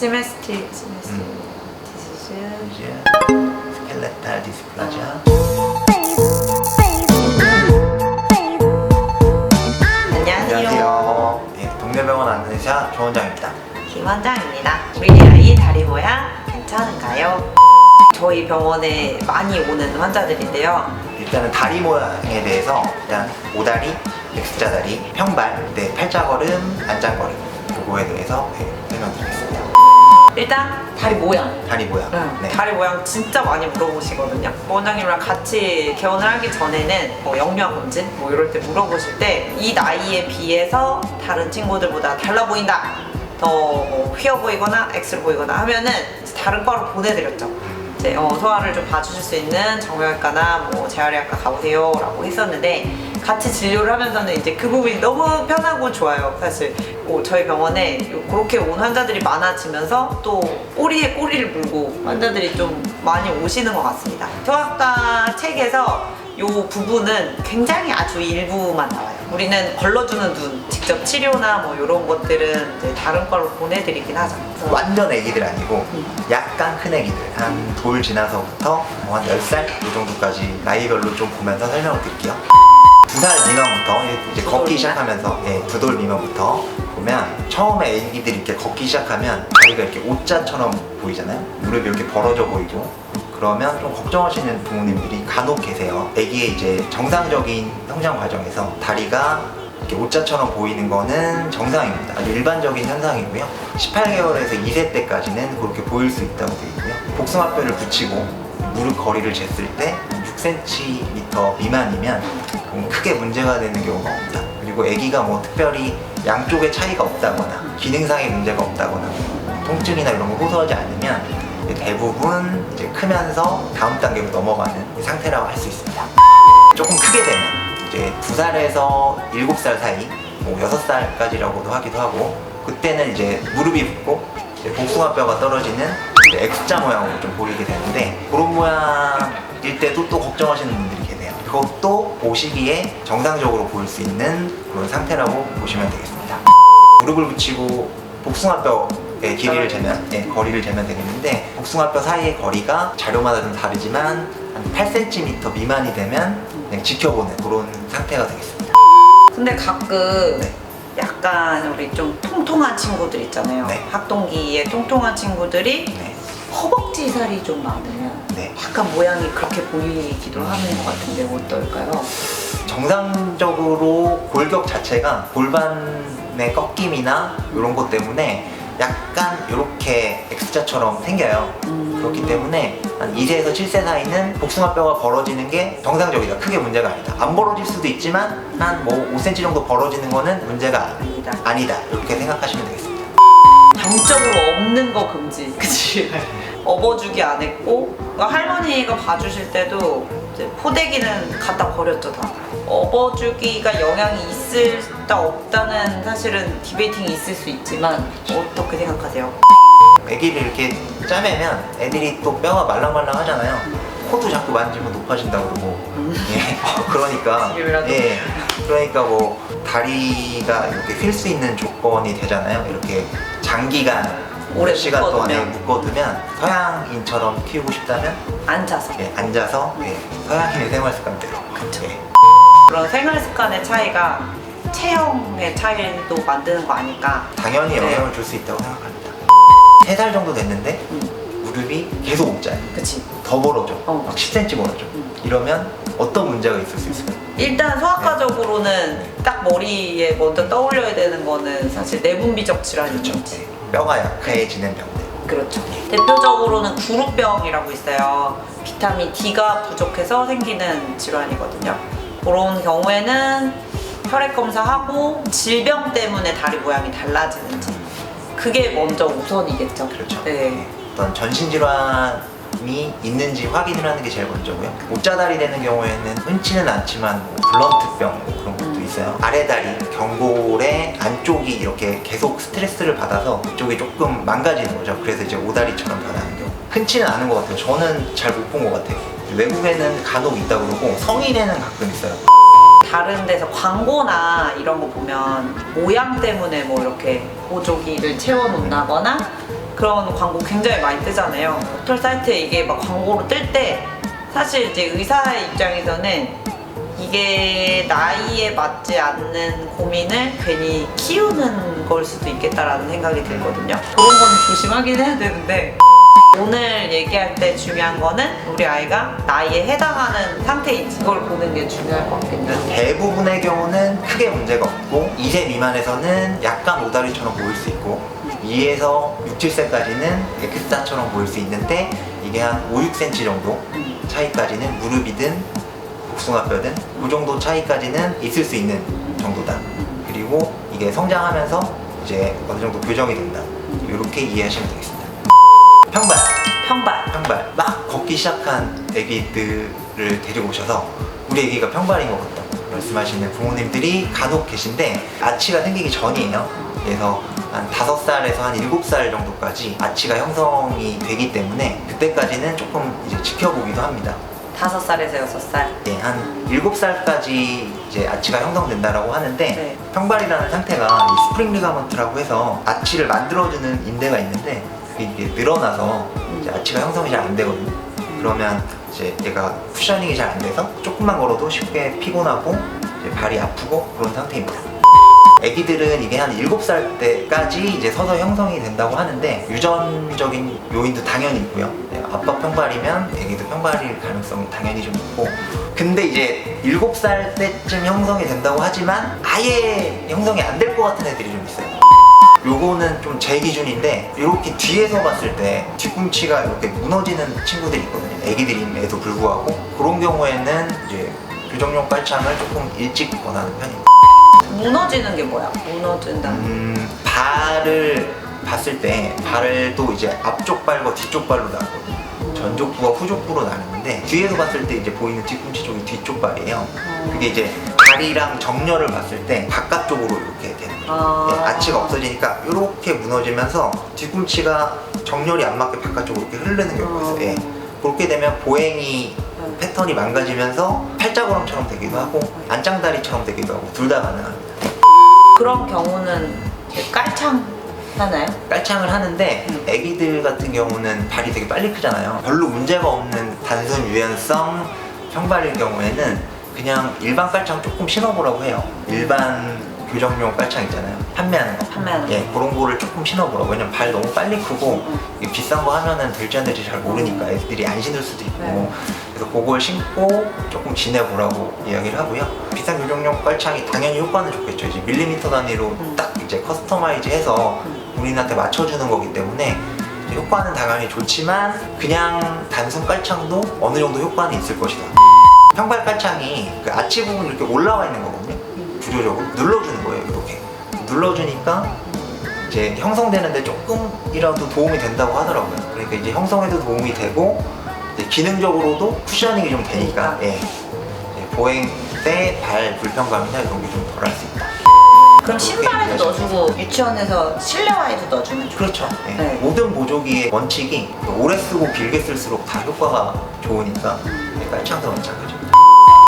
시메스티 스켈레탈 디스플라지아. 안녕하세요. 네, 동네병원 안내의사 조원장입니다. 김원장입니다. 우리 아이 다리 모양 괜찮은가요? 저희 병원에 많이 오는 환자들인데요. 일단은 다리 모양에 대해서 일단 오다리, X자 다리, 평발, 팔자걸음, 안장걸음 요거에 대해서 설명드리겠습니다. 일단 다리 모양. 다리 모양. 네. 다리 모양 진짜 많이 물어보시거든요. 원장님이랑 같이 개원을 하기 전에는 영유아 검진 이럴 때 물어보실 때 이 나이에 비해서 다른 친구들보다 달라 보인다, 더 휘어 보이거나 X로 보이거나 하면은 다른 과로 보내드렸죠. 이제 소아를 좀 봐주실 수 있는 정형외과나 재활의학과 가보세요 라고 했었는데, 같이 진료를 하면서는 이제 그 부분이 너무 편하고 좋아요. 사실 저희 병원에 그렇게 온 환자들이 많아지면서 또 꼬리에 꼬리를 물고 환자들이 좀 많이 오시는 것 같습니다. 소아과 책에서 이 부분은 굉장히 아주 일부만 나와요. 우리는 걸러주는 눈, 직접 치료나 이런 것들은 이제 다른 과로 보내드리긴 하죠. 완전 애기들 아니고 약간 큰 애기들, 한 돌 지나서부터 한 10살 이 정도까지 나이별로 좀 보면서 설명을 드릴게요. 2살 미만부터 이제 걷기 시작하면서 2돌 미만부터 보면, 처음에 애기들이 이렇게 걷기 시작하면 다리가 이렇게 O자처럼 보이잖아요. 무릎이 이렇게 벌어져 보이고, 그러면 좀 걱정하시는 부모님들이 간혹 계세요. 애기의 이제 정상적인 성장 과정에서 다리가 이렇게 O자처럼 보이는 거는 정상입니다. 아주 일반적인 현상이고요. 18개월에서 2세 때까지는 그렇게 보일 수 있다고 되어 있고요. 복숭아뼈를 붙이고 무릎 거리를 쟀을 때 6cm 미만이면 크게 문제가 되는 경우가 없다. 그리고 아기가 특별히 양쪽에 차이가 없다거나 기능상의 문제가 없다거나 통증이나 이런 거 호소하지 않으면 대부분 이제 크면서 다음 단계로 넘어가는 상태라고 할 수 있습니다. 조금 크게 되면 이제 2살에서 7살 사이, 6살까지라고도 하기도 하고, 그때는 이제 무릎이 붓고 이제 복숭아뼈가 떨어지는 X자 모양으로 좀 보이게 되는데, 그런 모양일 때도 또 걱정하시는 분들이 계세요. 그것도 보시기에 정상적으로 보일 수 있는 그런 상태라고 보시면 되겠습니다. 무릎을 붙이고 복숭아뼈의 길이를 재면, 거리를 재면 되겠는데, 복숭아뼈 사이의 거리가 자료마다 좀 다르지만 한 8cm 미만이 되면 그냥 지켜보는 그런 상태가 되겠습니다. 근데 가끔 약간 우리 좀 통통한 친구들 있잖아요. 학동기에 통통한 친구들이 허벅지 살이 좀 많으면 약간 모양이 그렇게 보이기도 하는 것 같은데 어떨까요? 정상적으로 골격 자체가 골반의 꺾임이나 이런 것 때문에 약간 이렇게 X자처럼 생겨요. 그렇기 때문에 한 2세에서 7세 사이는 복숭아뼈가 벌어지는 게 정상적이다. 크게 문제가 아니다. 안 벌어질 수도 있지만 한 5cm 정도 벌어지는 거는 문제가 아니다. 이렇게 생각하시면 되겠습니다. 병적으로 없는 거 금지. 그치? 업어주기 안 했고, 할머니가 봐주실 때도 이제 포대기는 갖다 버렸죠, 다. 업어주기가 영향이 있을다 없다는 사실은 디베이팅이 있을 수 있지만 어떻게 생각하세요? 애기를 이렇게 짜매면 애들이 또 뼈가 말랑말랑 하잖아요. 코도 자꾸 만지면 높아진다고 그러고. 그러니까 그러니까 다리가 이렇게 휠 수 있는 조건이 되잖아요. 이렇게 장기간 오랜 시간 동안에 묶어두면, 서양인처럼 키우고 싶다면 앉아서 앉아서 서양인의 생활 습관대로. 그런 생활 습관의 차이가 체형의 차이도 만드는 거 아닐까? 당연히 영향을 줄 수 있다고 생각합니다. 3살 정도 됐는데 무릎이 계속 O자예요. 그치. 더 벌어져. 막 10cm 벌어져. 이러면 어떤 문제가 있을 수 있을까요? 일단 소아과적으로는 딱 머리에 먼저 떠올려야 되는 거는 사실 내분비적 질환이죠. 뼈가 약해지는 병들. 그렇죠. 대표적으로는 구루병이라고 있어요. 비타민 D가 부족해서 생기는 질환이거든요. 그런 경우에는 혈액 검사하고 질병 때문에 다리 모양이 달라지는지, 그게 먼저 우선이겠죠. 그렇죠. 어떤 전신 질환이 있는지 확인을 하는 게 제일 먼저고요. O자다리 되는 경우에는 흔치는 않지만 블런트병 그런 것도 있어요. 아래다리, 경골의 안쪽이 이렇게 계속 스트레스를 받아서 이쪽이 조금 망가지는 거죠. 그래서 이제 오다리처럼 변하는 경우. 흔치는 않은 것 같아요. 저는 잘 못 본 것 같아요. 외국에는 간혹 있다고 그러고 성인에는 가끔 있어요. 다른 데서 광고나 이런 거 보면 모양 때문에 이렇게 보조기를 채워 놓는다거나 그런 광고 굉장히 많이 뜨잖아요. 포털 사이트에 이게 막 광고로 뜰 때 사실 이제 의사의 입장에서는 이게 나이에 맞지 않는 고민을 괜히 키우는 걸 수도 있겠다라는 생각이 들거든요. 그런 건 조심하긴 해야 되는데 오늘 얘기할 때 중요한 거는 우리 아이가 나이에 해당하는 상태인지 그걸 보는 게 중요할 것 같겠네요. 대부분의 경우는 크게 문제가 없고 2세 미만에서는 약간 오다리처럼 보일 수 있고 2에서 6, 7세까지는 엑스타처럼 보일 수 있는데 이게 한 5, 6cm 정도 차이까지는 무릎이든 복숭아뼈든 그 정도 차이까지는 있을 수 있는 정도다. 그리고 이게 성장하면서 이제 어느 정도 교정이 된다. 이렇게 이해하시면 되겠습니다. 평발. 막 걷기 시작한 애기들을 데리고 오셔서 우리 애기가 평발인 것 같다 말씀하시는 부모님들이 간혹 계신데 아치가 생기기 전이에요. 그래서 한 5살에서 한 7살 정도까지 아치가 형성이 되기 때문에 그때까지는 조금 이제 지켜보기도 합니다. 5살에서 6살. 네, 한 7살까지 이제 아치가 형성된다라고 하는데 네. 평발이라는 상태가 이 스프링 리가먼트라고 해서 아치를 만들어주는 인대가 있는데 그게 이게 늘어나서 이제 아치가 형성이 잘 안 되거든요. 그러면 이제 얘가 쿠셔닝이 잘 안 돼서 조금만 걸어도 쉽게 피곤하고 이제 발이 아프고 그런 상태입니다. 애기들은 이게 한 7살 때까지 이제 서서 형성이 된다고 하는데 유전적인 요인도 당연히 있고요. 아빠 평발이면 애기도 평발일 가능성이 당연히 좀 있고 근데 이제 7살 때쯤 형성이 된다고 하지만 아예 형성이 안 될 것 같은 애들이 좀 있어요. 요거는 좀 제 기준인데 이렇게 뒤에서 봤을 때 뒤꿈치가 이렇게 무너지는 친구들이 있거든요. 애기들임에도 불구하고 그런 경우에는 이제 교정용 깔창을 조금 일찍 권하는 편입니다. 무너지는 게 뭐야? 무너진다. 발을 봤을 때 발도 이제 앞쪽 발과 뒤쪽 발로 나거든요. 전족부와 후족부로 나누는데 뒤에서 봤을 때 이제 보이는 뒤꿈치 쪽이 뒤쪽 발이에요. 그게 이제 다리랑 정렬을 봤을 때 바깥쪽으로 이렇게 되는 거예요. 네, 아치가 없어지니까 이렇게 무너지면서 뒤꿈치가 정렬이 안 맞게 바깥쪽으로 이렇게 흐르는 경우가 있어요. 예. 그렇게 되면 보행이 패턴이 망가지면서 팔자구름처럼 되기도 하고 안짱다리처럼 되기도 하고 둘 다 가능합니다. 그런 경우는 깔창 하나요? 깔창을 하는데 애기들 같은 경우는 발이 되게 빨리 크잖아요. 별로 문제가 없는 단순 유연성 평발일 경우에는 그냥 일반 깔창 조금 신어보라고 해요. 일반 교정용 깔창 있잖아요. 판매하는 거. 예, 그런 거를 조금 신어보라고. 왜냐면 발 너무 빨리 크고 이게 비싼 거 하면은 될지 안 될지 잘 모르니까 애들이 안 신을 수도 있고 그래서 그걸 신고 조금 지내보라고 이야기를 하고요. 비싼 교정용 깔창이 당연히 효과는 좋겠죠. 이제 밀리미터 단위로 딱 이제 커스터마이즈해서 본인한테 맞춰주는 거기 때문에 효과는 당연히 좋지만 그냥 단순 깔창도 어느 정도 효과는 있을 것이다. 평발 깔창이 그 아치 부분 이렇게 올라와 있는 거거든요. 구조적으로 눌러주는 거예요. 이렇게 눌러주니까 이제 형성되는데 조금이라도 도움이 된다고 하더라고요. 그러니까 이제 형성에도 도움이 되고 이제 기능적으로도 쿠셔닝이 좀 되니까 예. 보행 때 발 불편감이나 이런 게 좀 덜 할 수 있다. 그럼 신발에도 넣어주고 유치원에서 실내화에도 넣어주면 좋겠죠? 그렇죠. 예. 네. 모든 보조기의 원칙이 오래 쓰고 길게 쓸수록 다 효과가 좋으니까 깔창도 마찬가지입니다.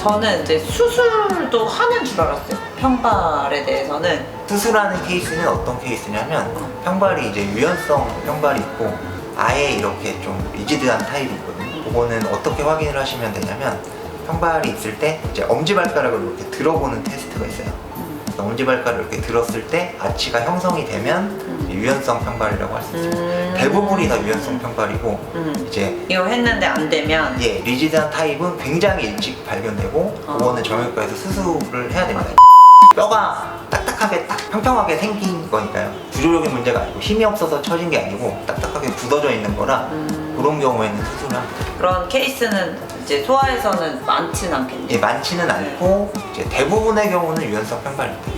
저는 이제 수술도 하는 줄 알았어요. 평발에 대해서는. 수술하는 케이스는 어떤 케이스냐면 평발이 이제 유연성 평발이 있고 아예 이렇게 좀 리지드한 타입이 있거든요. 그거는 어떻게 확인을 하시면 되냐면 평발이 있을 때 이제 엄지발가락을 이렇게 들어보는 테스트가 있어요. 엄지발가락을 이렇게 들었을 때 아치가 형성이 되면 유연성 평발이라고 할 수 있습니다. 대부분이 다 유연성 평발이고 이제 이거 했는데 안 되면 예, 리지드한 타입은 굉장히 일찍 발견되고 그거는 정형외과에서 수술을 해야 됩니다. 뼈가 딱딱하게 딱 평평하게 생긴 거니까요. 구조적인 문제가 아니고 힘이 없어서 처진 게 아니고 딱딱하게 굳어져 있는 거라 그런 경우에는 수술을 합니다. 그런 케이스는 이제 소아에서는 많지는 않겠네요. 예, 많지는 않고 이제 대부분의 경우는 유연성 평발입니다.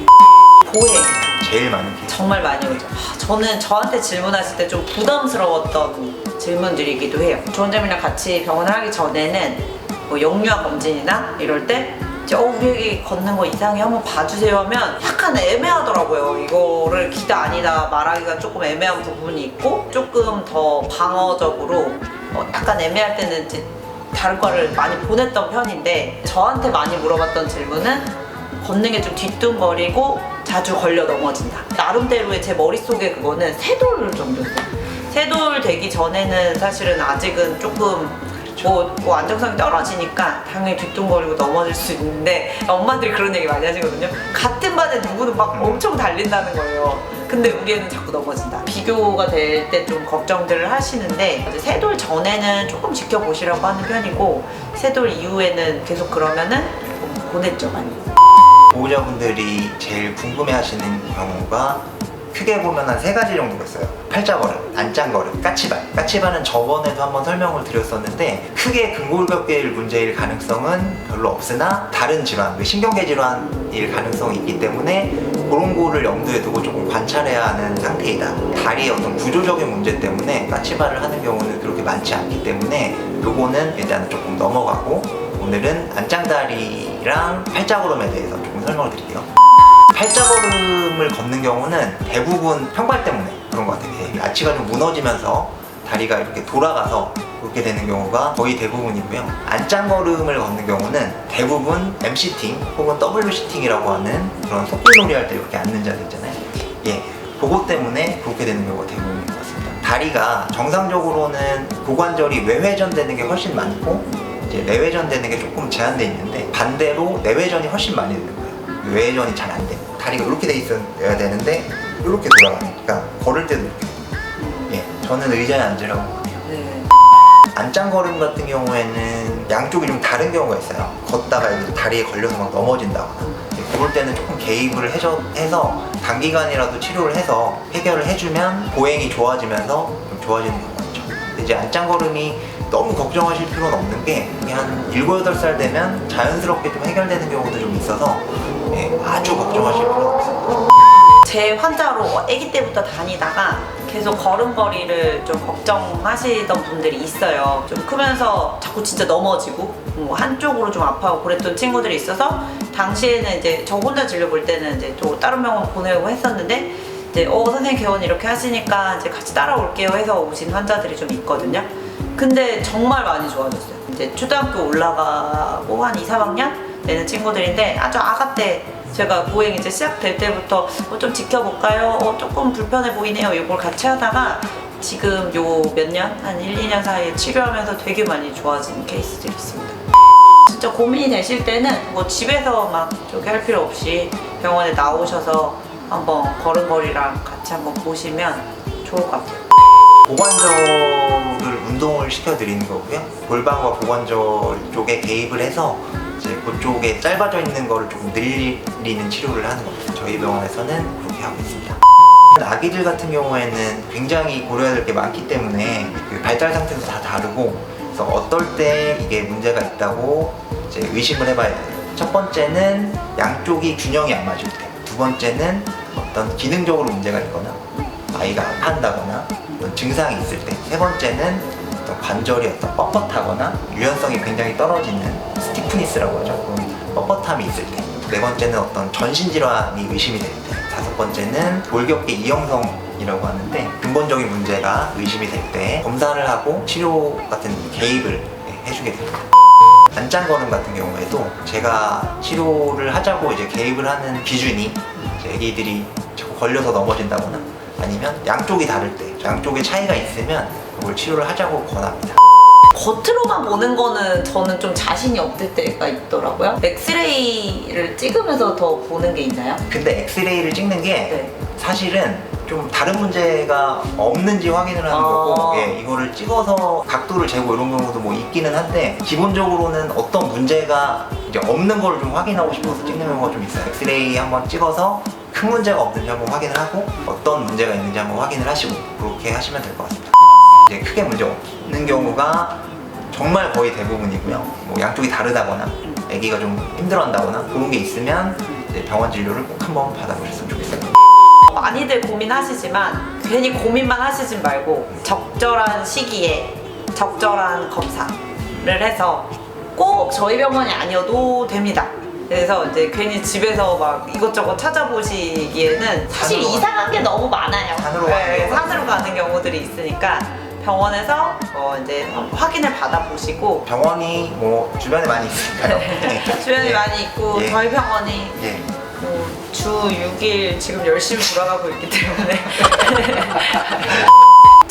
보행 제일 많은 케이스. 정말 많이 오죠. 저는 저한테 질문하실 때 좀 부담스러웠던 질문들이기도 해요. 조원장님이랑 같이 병원을 하기 전에는 뭐 영유아 검진이나 이럴 때 이제 우리 애기 걷는 거 이상해 한번 봐주세요 하면 약간 애매하더라고요. 이거를 기다 아니다 말하기가 조금 애매한 부분이 있고 조금 더 방어적으로 약간 애매할 때는 이제 다른 과를 많이 보냈던 편인데 저한테 많이 물어봤던 질문은 걷는 게 좀 뒤뚱거리고 자주 걸려 넘어진다. 나름대로의 제 머릿속에 그거는 새 돌 정도였어요. 새 돌 되기 전에는 사실은 아직은 조금 뭐 안정성이 떨어지니까 당연히 뒤뚱거리고 넘어질 수 있는데 엄마들이 그런 얘기 많이 하시거든요. 같은 반에 누구는 막 엄청 달린다는 거예요. 근데 우리 애는 자꾸 넘어진다. 비교가 될 때 좀 걱정들을 하시는데 이제 새 돌 전에는 조금 지켜보시라고 하는 편이고 새 돌 이후에는 계속 그러면은 좀 보냈죠 많이. 보호자분들이 제일 궁금해하시는 경우가 크게 보면 한 3가지 정도가 있어요. 팔자걸음, 안짱걸음, 까치발. 까치발은 저번에도 한번 설명을 드렸었는데 크게 근골격계일 문제일 가능성은 별로 없으나 다른 질환, 신경계 질환일 가능성이 있기 때문에 그런 거를 염두에 두고 조금 관찰해야 하는 상태이다. 다리의 어떤 구조적인 문제 때문에 까치발을 하는 경우는 그렇게 많지 않기 때문에 요거는 일단 조금 넘어가고 오늘은 안짱다리랑 팔자걸음에 대해서 조금 설명을 드릴게요. 팔자걸음을 걷는 경우는 대부분 평발 때문에 그런 것 같아요. 아치가 좀 무너지면서 다리가 이렇게 돌아가서 그렇게 되는 경우가 거의 대부분이고요. 안짱걸음을 걷는 경우는 대부분 M시팅 혹은 W시팅이라고 하는 그런 속기놀이 할 때 이렇게 앉는 자세 있잖아요. 예, 그것 때문에 그렇게 되는 경우가 대부분인 것 같습니다. 다리가 정상적으로는 고관절이 외회전되는 게 훨씬 많고 이제 내회전되는 게 조금 제한돼 있는데 반대로 내회전이 훨씬 많이 되는 거예요. 외회전이 잘 안 돼. 다리가 이렇게 돼 있어야 되는데 이렇게 돌아가니까 걸을 때도 이렇게. 예, 저는 의자에 앉으라고 해요. 네. 안짱걸음 같은 경우에는 양쪽이 좀 다른 경우가 있어요. 걷다가 이제 다리에 걸려서 막 넘어진다거나 그럴 때는 조금 개입을 해서 단기간이라도 치료를 해서 해결을 해주면 보행이 좋아지면서 좀 좋아지는 경우가 있죠. 근데 이제 안짱걸음이 너무 걱정하실 필요는 없는 게 한 7, 8살 되면 자연스럽게 좀 해결되는 경우도 좀 있어서 예, 아주 걱정하실 필요는 없습니다. 제 환자로 아기 때부터 다니다가 계속 걸음걸이를 좀 걱정하시던 분들이 있어요. 좀 크면서 자꾸 진짜 넘어지고 뭐 한쪽으로 좀 아파하고 그랬던 친구들이 있어서 당시에는 이제 저 혼자 진료 볼 때는 이제 또 다른 병원 보내고 했었는데 이제 선생님 개원 이렇게 하시니까 이제 같이 따라올게요 해서 오신 환자들이 좀 있거든요. 근데 정말 많이 좋아졌어요. 이제 초등학교 올라가고 한 2, 3학년 되는 친구들인데 아주 아가 때 제가 보행 이제 시작될 때부터 좀 지켜볼까요? 조금 불편해 보이네요. 이걸 같이 하다가 지금 요 몇 년? 한 1, 2년 사이에 치료하면서 되게 많이 좋아진 케이스들이 있습니다. 진짜 고민이 되실 때는 뭐 집에서 막 저기 할 필요 없이 병원에 나오셔서 한번 걸음걸이랑 같이 한번 보시면 좋을 것 같아요. 고관절을 운동을 시켜드리는 거고요. 골반과 고관절 쪽에 개입을 해서 이제 그쪽에 짧아져 있는 거를 조금 늘리는 치료를 하는 겁니다. 저희 병원에서는 그렇게 하고 있습니다. 아기들 같은 경우에는 굉장히 고려해야 될 게 많기 때문에 그 발달 상태도 다 다르고 그래서 어떨 때 이게 문제가 있다고 이제 의심을 해봐야 돼요. 첫 번째는 양쪽이 균형이 안 맞을 때, 두 번째는 어떤 기능적으로 문제가 있거나 아이가 아파한다거나 어떤 증상이 있을 때, 세 번째는 어떤 관절이 어떤 뻣뻣하거나 유연성이 굉장히 떨어지는 스티프니스라고 하죠. 뻣뻣함이 있을 때, 네 번째는 어떤 전신질환이 의심이 될 때, 다섯 번째는 골격계 이형성이라고 하는데 근본적인 문제가 의심이 될 때 검사를 하고 치료 같은 개입을 해주게 됩니다. 안짱걸음 같은 경우에도 제가 치료를 하자고 이제 개입을 하는 기준이 이제 애기들이 자꾸 걸려서 넘어진다거나 아니면 양쪽이 다를 때, 양쪽에 차이가 있으면 그걸 치료를 하자고 권합니다. 겉으로만 보는 거는 저는 좀 자신이 없을 때가 있더라고요. 엑스레이를 찍으면서 더 보는 게 있나요? 근데 엑스레이를 찍는 게 네. 사실은 좀 다른 문제가 없는지 확인을 하는 거고 예, 이거를 찍어서 각도를 재고 이런 경우도 뭐 있기는 한데 기본적으로는 어떤 문제가 이제 없는 걸 좀 확인하고 싶어서 찍는 경우가 좀 있어요. 엑스레이 한번 찍어서 큰 문제가 없는지 한번 확인을 하고 어떤 문제가 있는지 한번 확인을 하시고 그렇게 하시면 될 것 같습니다. 이제 크게 문제 없는 경우가 정말 거의 대부분이고요. 뭐 양쪽이 다르다거나 아기가 좀 힘들어한다거나 그런 게 있으면 이제 병원 진료를 꼭 한번 받아보셨으면 좋겠어요. 많이들 고민하시지만 괜히 고민만 하시지 말고 적절한 시기에 적절한 검사를 해서 꼭 저희 병원이 아니어도 됩니다. 그래서 이제 괜히 집에서 막 이것저것 찾아보시기에는 사실 산으로 이상한 게 너무 많아요. 산으로 가는 산으로 가는 경우들이 있으니까 병원에서 이제 확인을 받아보시고 병원이 뭐 주변에 많이 있으니까요. 주변에 예. 많이 있고 예. 저희 병원이 예. 주 6일 지금 열심히 돌아가고 있기 때문에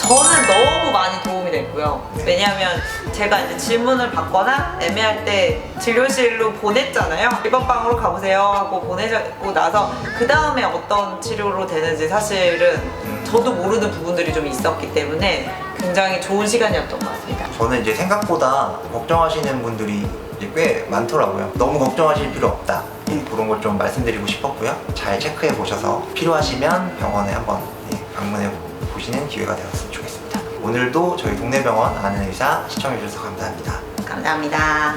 저는 너무 많이 도움이 됐고요. 왜냐하면 제가 이제 질문을 받거나 애매할 때 진료실로 보냈잖아요. 1번 방으로 가보세요 하고 보내고 나서 그 다음에 어떤 치료로 되는지 사실은 저도 모르는 부분들이 좀 있었기 때문에 굉장히 좋은 시간이었던 것 같습니다. 저는 이제 생각보다 걱정하시는 분들이 이제 꽤 많더라고요. 너무 걱정하실 필요 없다. 그런 걸 좀 말씀드리고 싶었고요. 잘 체크해 보셔서 필요하시면 병원에 한번 방문해 보시는 기회가 되었으면 좋겠습니다. 오늘도 저희 동네 병원 아는 의사 시청해 주셔서 감사합니다. 감사합니다.